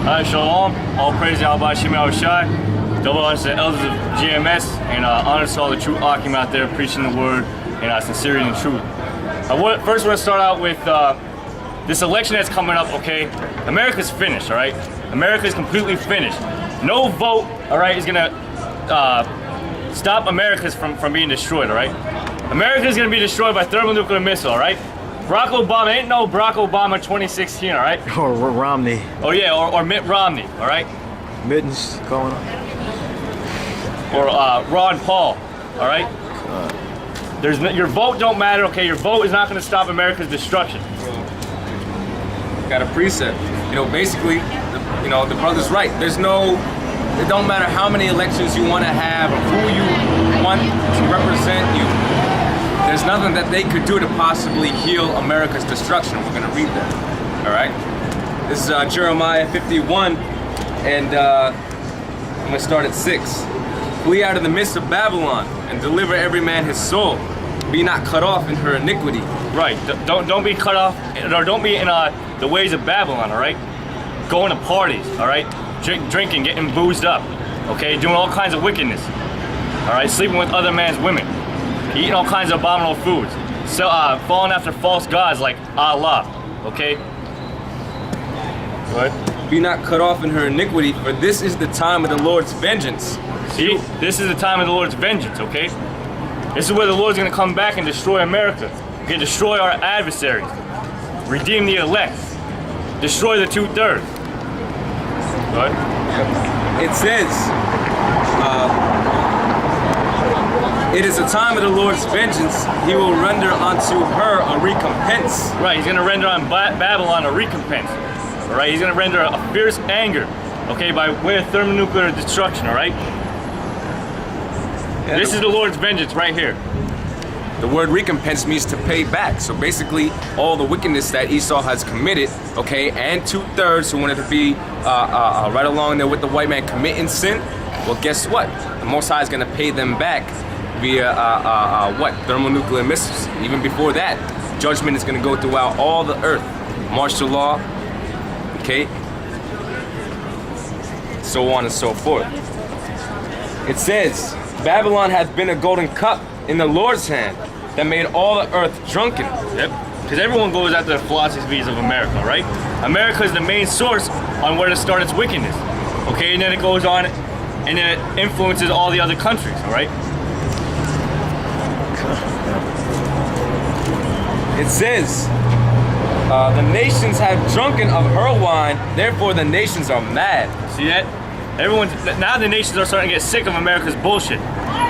Alright, shalom. All praise Yahweh Shem Shai. Double honors to the elders of GMS, and honors to all the true Akim out there preaching the word and sincerity and truth. First, want to start out with this election that's coming up. Okay, America's finished. All right, America's completely finished. No vote. All right, is gonna stop America's from being destroyed. All right, America's gonna be destroyed by thermonuclear missile. All right. Barack Obama ain't no Barack Obama 2016, all right? Or Romney. Oh yeah, or Mitt Romney, all right? Mittens going on. Or Ron Paul, all right? Your vote don't matter, okay? Your vote is not going to stop America's destruction. Got a precept. Basically, the brother's right. It don't matter how many elections you want to have or who you want to represent you. There's nothing that they could do to possibly heal America's destruction. We're going to read that. All right? This is Jeremiah 51, and I'm going to start at 6. Flee out of the midst of Babylon and deliver every man his soul. Be not cut off in her iniquity. Right. Don't be cut off, or don't be in the ways of Babylon, all right? Going to parties, all right? Drinking, getting boozed up, okay? Doing all kinds of wickedness, all right? Sleeping with other man's women. Eating all kinds of abominable foods, so falling after false gods like Allah. Okay. What? Be not cut off in her iniquity, for this is the time of the Lord's vengeance. See, this is the time of the Lord's vengeance. Okay. This is where the Lord's going to come back and destroy America. He's going to destroy our adversaries, redeem the elect, destroy the 2/3. What? It says. It is the time of the Lord's vengeance. He will render unto her a recompense. Right, he's going to render on Babylon a recompense. All right, he's going to render a fierce anger, okay, by way of thermonuclear destruction, all right? Yeah, this is the Lord's vengeance right here. The word recompense means to pay back. So basically, all the wickedness that Esau has committed, okay, and 2/3 who wanted to be right along there with the white man committing sin, well, guess what? The Most High is going to pay them back via thermonuclear missiles. Even before that, judgment is going to go throughout all the earth. Martial law, okay, so on and so forth. It says, Babylon hath been a golden cup in the Lord's hand that made all the earth drunken. Yep, because everyone goes after the philosophies of America, right? America is the main source on where to start its wickedness, okay, and then it goes on and then it influences all the other countries, all right? It says, the nations have drunken of her wine, therefore the nations are mad. See that? Now the nations are starting to get sick of America's bullshit.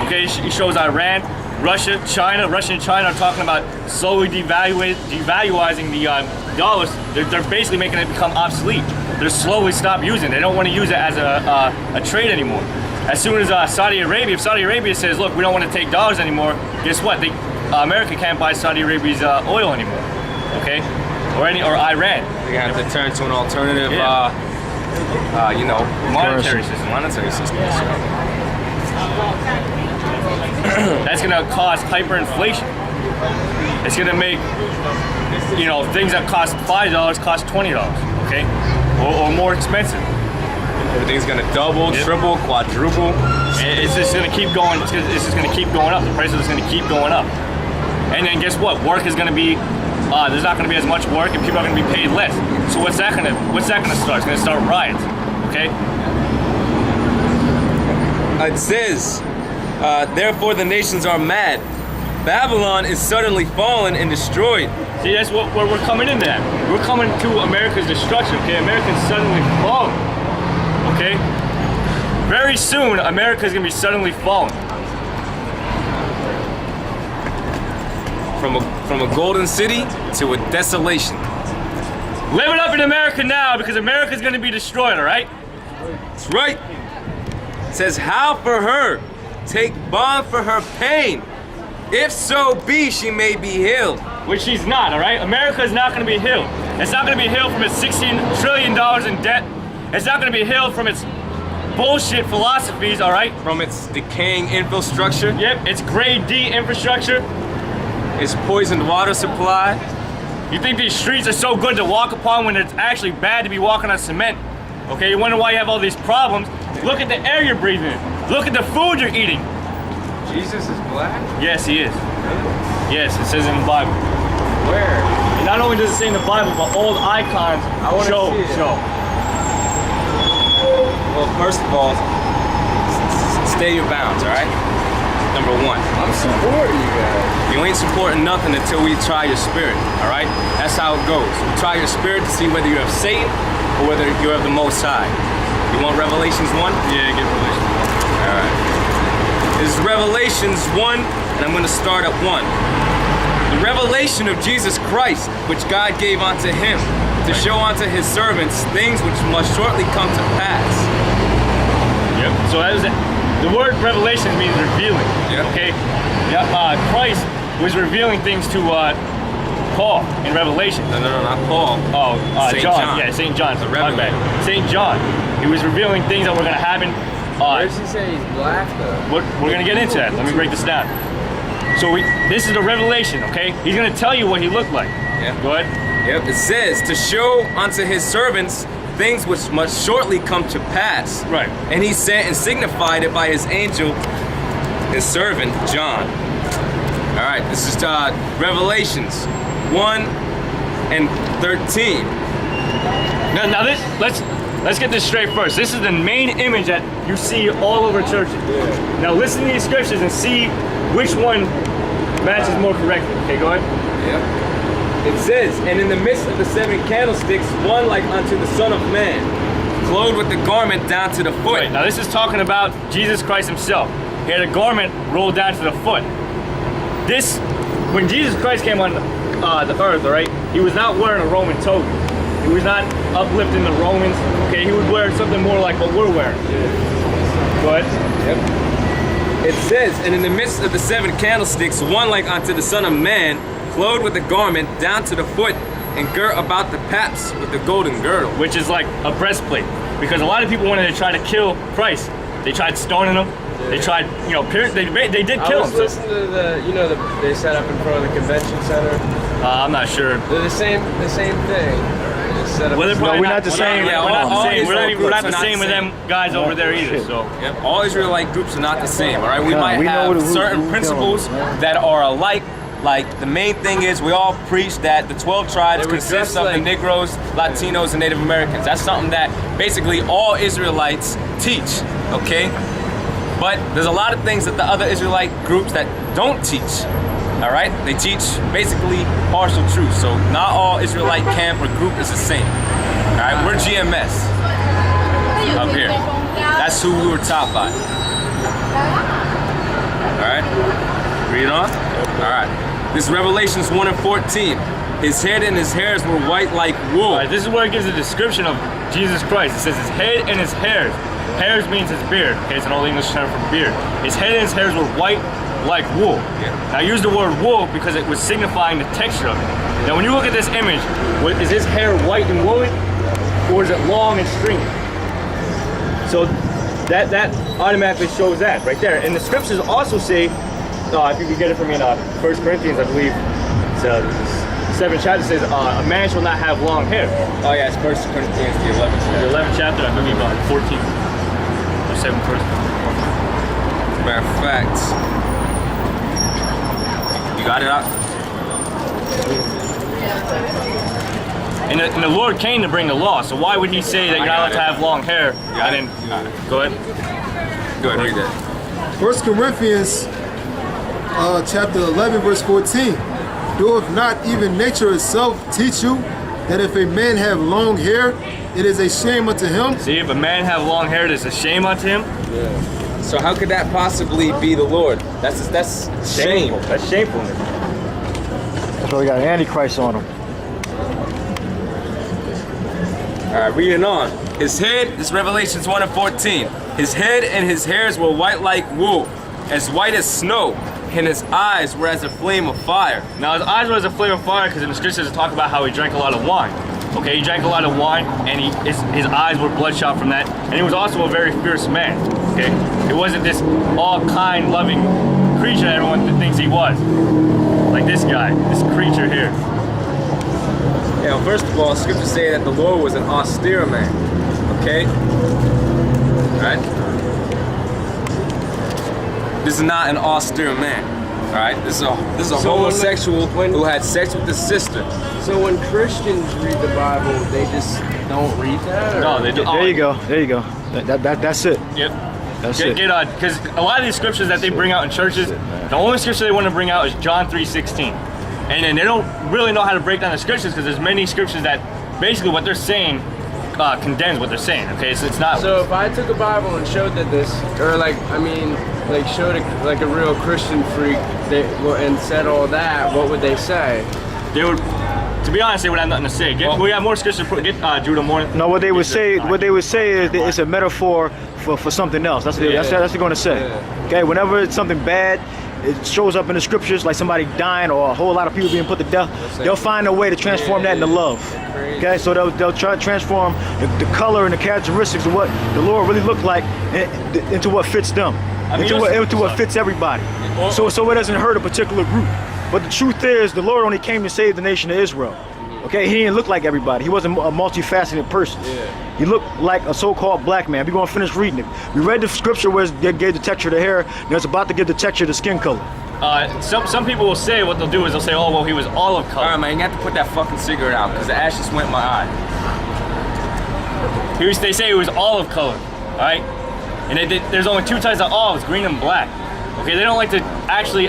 Okay, it shows Iran, Russia and China are talking about slowly devaluing the dollars. They're basically making it become obsolete. They're slowly stop using it. They don't want to use it as a trade anymore. As soon as if Saudi Arabia says, look, we don't want to take dollars anymore, guess what? America can't buy Saudi Arabia's oil anymore, okay? Or Iran. They have to turn to an alternative, monetary system. Monetary system. That's gonna cause hyperinflation. It's gonna make, things that cost $5 cost $20, okay? Or more expensive. Everything's gonna double, triple, quadruple. It's just gonna keep going. It's just gonna keep going up. The price is gonna keep going up. And then guess what? Work is gonna be. There's not gonna be as much work, and people are gonna be paid less. So what's that gonna start? It's gonna start riots. Okay. It says, therefore the nations are mad. Babylon is suddenly fallen and destroyed. See, that's where we're coming into that. We're coming to America's destruction. Okay, America's suddenly fallen. Okay. Very soon, America's gonna be suddenly fallen. From a golden city to a desolation. Live it up in America now, because America's gonna be destroyed, all right? That's right. It says, how for her? Take bond for her pain. If so be she may be healed. Which she's not, all right? America is not gonna be healed. It's not gonna be healed from its $16 trillion in debt. It's not gonna be healed from its bullshit philosophies, all right? From its decaying infrastructure. Yep, its grade D infrastructure. Its poisoned water supply. You think these streets are so good to walk upon when it's actually bad to be walking on cement? Okay, you wonder why you have all these problems. Look at the air you're breathing in. Look at the food you're eating. Jesus is black? Yes, he is. Yes, it says in the Bible. Where? And not only does it say in the Bible, but old icons show. Well, first of all, stay your bounds, all right? Number one. I'm supporting you guys. You ain't supporting nothing until we try your spirit, all right? That's how it goes. We try your spirit to see whether you have Satan or whether you have the Most High. You want Revelations 1? Yeah, get Revelations 1. All right. This is Revelations 1, and I'm going to start at 1. The revelation of Jesus Christ, which God gave unto him, to show unto his servants things which must shortly come to pass. Yep. So that is it. The word revelation means revealing. Yep. Okay. Yeah. Christ was revealing things to Paul in Revelation. No, not Paul. Oh, Saint John. John. Yeah, Saint John. The My Revelator. bad. Saint John. He was revealing things that were going to happen. Where does he say he's black though? We're going to get into that. Let me break this down. So this is the revelation. Okay. He's going to tell you what he looked like. Yeah. Go ahead. Yep, it says, to show unto his servants things which must shortly come to pass. Right. And he sent and signified it by his angel, his servant, John. All right, this is Revelations 1 and 13. Now this, let's get this straight first. This is the main image that you see all over churches. Yeah. Now listen to these scriptures and see which one matches more correctly. Okay, go ahead. Yep. It says, and in the midst of the 7 candlesticks, one like unto the Son of Man, clothed with the garment down to the foot. Right, now this is talking about Jesus Christ himself. He had a garment rolled down to the foot. When Jesus Christ came on the earth, all right, he was not wearing a Roman toga. He was not uplifting the Romans. Okay, he would wear something more like what we're wearing. But It says, and in the midst of the 7 candlesticks, one like unto the Son of Man, clothed with the garment down to the foot, and girt about the paps with the golden girdle. which is like a breastplate, because a lot of people wanted to try to kill Christ. They tried stoning him. They tried, they did kill I was him. listening to they set up in front of the convention center. I'm not sure. They're the same thing. They set up. Well, they're probably we're not the same. Yeah, we're not the all same. We're not the Israel same with them guys over there either. So. Yep. All Israelite groups are not the same, all right? We might we know have who certain we principles killing, that are alike. Like, the main thing is we all preach that the 12 tribes They were consist dressed of the like- Negroes, Latinos, and Native Americans. That's something that basically all Israelites teach, okay? But there's a lot of things that the other Israelite groups that don't teach, all right? They teach basically partial truth. So not all Israelite camp or group is the same, all right? We're GMS up here. That's who we were taught by. All right, read on. All right. This is Revelations 1 and 14. His head and his hairs were white like wool. All right, this is where it gives a description of Jesus Christ. It says his head and his hairs. Hairs means his beard. Okay, it's an old English term for beard. His head and his hairs were white like wool. Yeah. Now I use the word wool because it was signifying the texture of it. Now when you look at this image, is his hair white and woolly, or is it long and stringy? So that automatically shows that right there. And the scriptures also say, if you could get it from me in 1 Corinthians, I believe, it's 7th chapter, says a man shall not have long hair. Oh yeah, it's 1 Corinthians, the 11th The chapter. 11th chapter, I believe, 14 or 7th verse. Matter of fact, you got it out? And the Lord came to bring the law, so why would he say that you're not allowed to have long hair? Got And it. then, go ahead. Go ahead, read that. 1 Corinthians chapter 11 verse 14. Doeth not even nature itself teach you that if a man have long hair, it is a shame unto him? See, if a man have long hair, it is a shame unto him. So how could that possibly be the Lord? That's shame. Shameful. That's shamefulness. That's why we got Antichrist on him. All right, reading on. His head, this is Revelations 1 and 14. His head and his hairs were white like wool, as white as snow, and his eyes were as a flame of fire. Now his eyes were as a flame of fire because in the scriptures it talk about how he drank a lot of wine. Okay, he drank a lot of wine and his eyes were bloodshot from that. And he was also a very fierce man. Okay, it wasn't this all kind, loving creature that everyone thinks he was. Like this guy, this creature here. Yeah, well, first of all, scriptures say that the Lord was an austere man. Okay? Alright? This is not an austere man. Alright? This is a So homosexual when- who had sex with his sister. So when Christians read the Bible, they just don't read that? Or? No, they do. There you go. There you go. That's it. Yep. That's Get it. because a lot of these scriptures that they bring out in churches, the only scripture they want to bring out is John 3:16, and then they don't really know how to break down the scriptures because there's many scriptures that basically what they're saying condemns what they're saying. Okay, so it's not. So if I took a Bible and showed that this, or showed like a real Christian freak and said all that, what would they say? They would, to be honest, they would have nothing to say. We have more scripture. Get Judah more. No, what they would say is that it's a metaphor for something else. That's what they're going to say. Yeah. Okay, whenever it's something bad, it shows up in the scriptures, like somebody dying or a whole lot of people being put to death. They'll find a way to transform that into love. Okay, so they'll try to transform the color and the characteristics of what the Lord really looked like into what fits them, into what fits everybody. So it doesn't hurt a particular group. But the truth is, the Lord only came to save the nation of Israel. Okay, he didn't look like everybody. He wasn't a multifaceted person. Yeah. He looked like a so-called black man. We're going to finish reading it. We read the scripture where it gave the texture to hair, and it's about to give the texture to skin color. Some people will say what they'll do is they'll say, oh well, he was olive color. Alright, man, you have to put that fucking cigarette out because the ash just went in my eye. They say it was olive color, all right? And there's only two types of olives, green and black. Okay, they don't like to actually